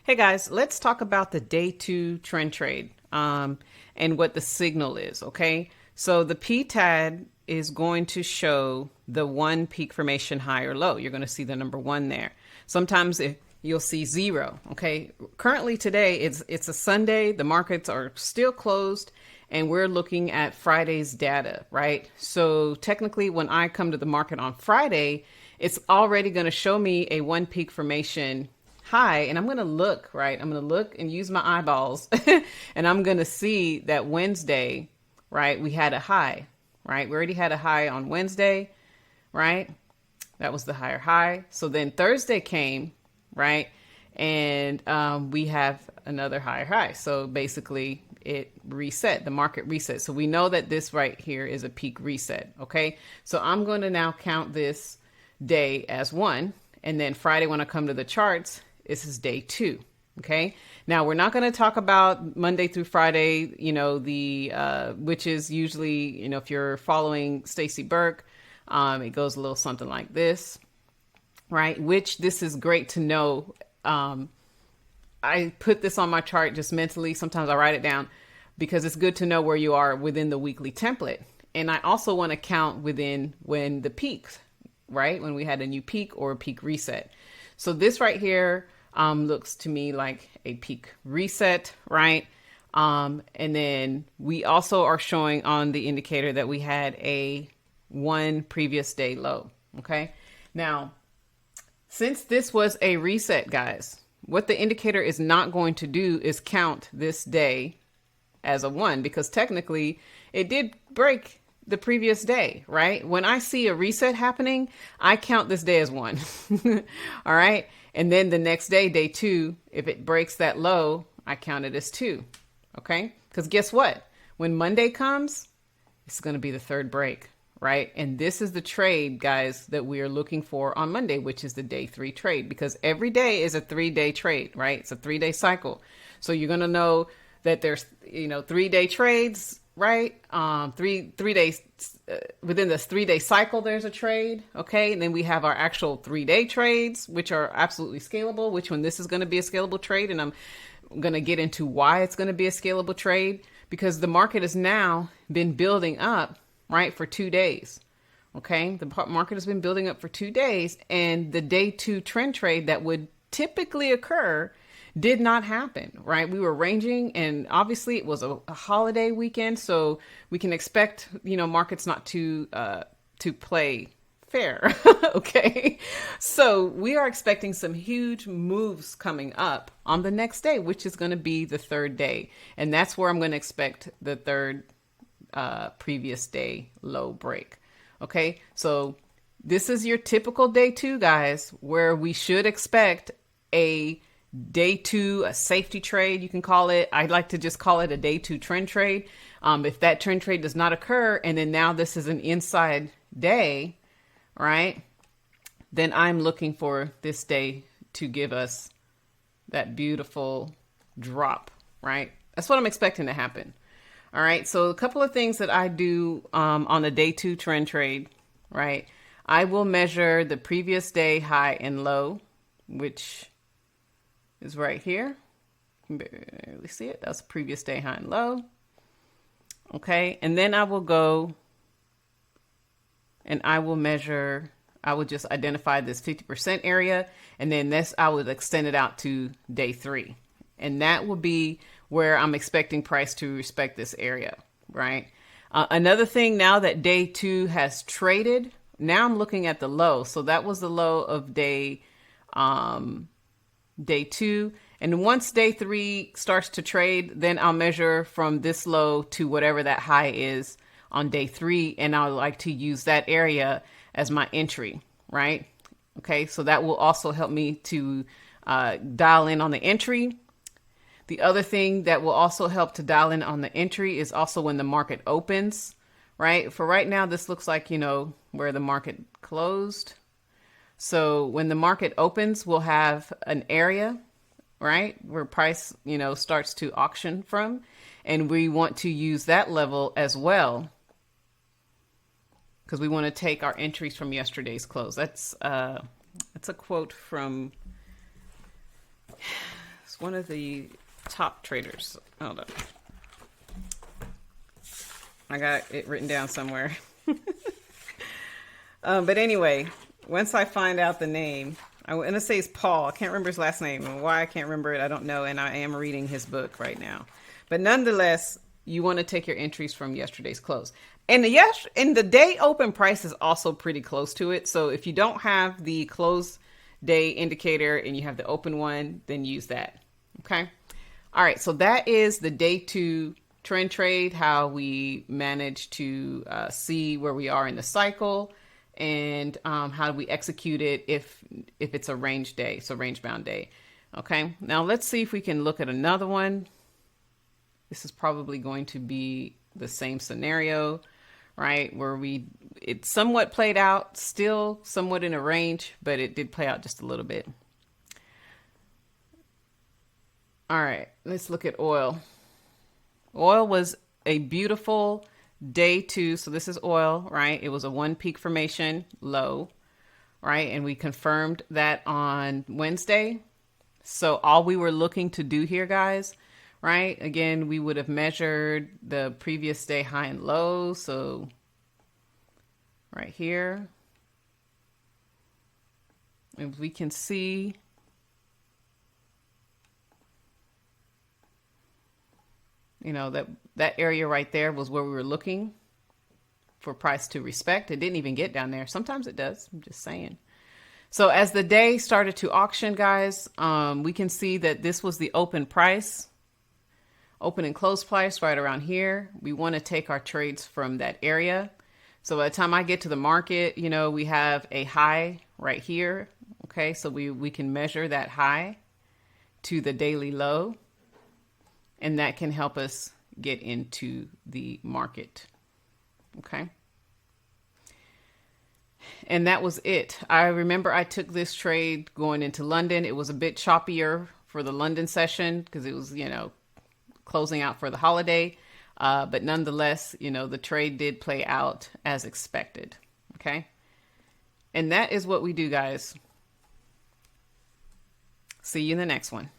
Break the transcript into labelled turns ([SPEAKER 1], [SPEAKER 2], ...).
[SPEAKER 1] Hey guys, let's talk about the day two trend trade and what the signal is, okay? So the PTAD is going to show the one peak formation high or low. You're going to see the number one there. Sometimes you'll see zero, okay? Currently today, it's a Sunday. The markets are still closed and we're looking at Friday's data, right? So technically when I come to the market on Friday, it's already going to show me a one peak formation high, and I'm going to look, right? I'm going to look and use my eyeballs and I'm going to see that Wednesday, right? We had a high, right? We already had a high on Wednesday, right? That was the higher high. So then Thursday came, right? And we have another higher high. So basically it reset, the market reset. So we know that this right here is a peak reset. Okay. So I'm going to now count this day as one. And then Friday, when I come to the charts, this is day two. Okay. Now we're not going to talk about Monday through Friday, which is usually, if you're following Stacy Burke, it goes a little something like this, right? Which this is great to know. I put this on my chart just mentally. Sometimes I write it down because it's good to know where you are within the weekly template. And I also want to count within when the peaks, right? When we had a new peak or a peak reset. So this right here looks to me like a peak reset, right? And then we also are showing on the indicator that we had a one previous day low. Okay. Now, since this was a reset, guys, what the indicator is not going to do is count this day as a one, because technically it did break the previous day, right? When I see a reset happening, I count this day as one. All right. And then the next day, day two, if it breaks that low, I count it as two. Okay. Because guess what? When Monday comes, it's going to be the third break, right? And this is the trade, guys, that we are looking for on Monday, which is the day three trade, because every day is a 3-day trade, right? It's a 3-day cycle. So you're going to know that there's, 3-day trades, right? 3 days within this 3-day cycle, there's a trade. Okay. And then we have our actual 3-day trades, which are absolutely scalable, which one this is going to be a scalable trade. And I'm going to get into why it's going to be a scalable trade, because the market has now been building up, right, for 2 days. Okay. The market has been building up for 2 days, and the day two trend trade that would typically occur did not happen, right? We were ranging, and obviously it was a holiday weekend, so we can expect, markets not to play fair. Okay. So we are expecting some huge moves coming up on the next day, which is going to be the third day. And that's where I'm going to expect the third previous day low break. Okay. So this is your typical day two, guys, where we should expect a day two, a safety trade, you can call it. I'd like to just call it a day two trend trade. If that trend trade does not occur, and then now this is an inside day, right? Then I'm looking for this day to give us that beautiful drop, right? That's what I'm expecting to happen. All right. So a couple of things that I do on the day two trend trade, right? I will measure the previous day high and low, which is right here. You can barely see it. That's previous day high and low. Okay. And then I will go and I will measure, I will just identify this 50% area. And then this, I would extend it out to day three. And that will be where I'm expecting price to respect this area, right? Another thing, now that day two has traded, now I'm looking at the low. So that was the low of day two. And once day three starts to trade, then I'll measure from this low to whatever that high is on day three. And I like to use that area as my entry, right? Okay. So that will also help me to dial in on the entry. The other thing that will also help to dial in on the entry is also when the market opens, right? For right now, this looks like, where the market closed. So when the market opens, we'll have an area, right, where price, starts to auction from. And we want to use that level as well, because we want to take our entries from yesterday's close. That's a quote from It's one of the top traders. Hold on. I got it written down somewhere. But anyway, once I find out the name, I'm going to say it's Paul. I can't remember his last name. And why I can't remember it, I don't know. And I am reading his book right now. But nonetheless, you want to take your entries from yesterday's close. And the day open price is also pretty close to it. So if you don't have the close day indicator and you have the open one, then use that. Okay. All right. So that is the day 2 trend trade, how we manage to see where we are in the cycle, and how do we execute it if it's a range day, so range bound day. Okay, now let's see if we can look at another one. This is probably going to be the same scenario, right? Where it somewhat played out, still somewhat in a range, but it did play out just a little bit. All right, let's look at oil. Oil was a beautiful day 2. So this is oil, right? It was a 1 peak formation low, right? And we confirmed that on Wednesday. So all we were looking to do here, guys, right? Again, we would have measured the previous day high and low. So right here, and we can see that area right there was where we were looking for price to respect. It didn't even get down there. Sometimes it does. I'm just saying. So as the day started to auction, guys, we can see that this was the open price, open and close price right around here. We want to take our trades from that area. So by the time I get to the market, we have a high right here. Okay, so we can measure that high to the daily low. And that can help us get into the market. Okay. And that was it. I remember I took this trade going into London. It was a bit choppier for the London session because it was, closing out for the holiday. But nonetheless, the trade did play out as expected. Okay. And that is what we do, guys. See you in the next one.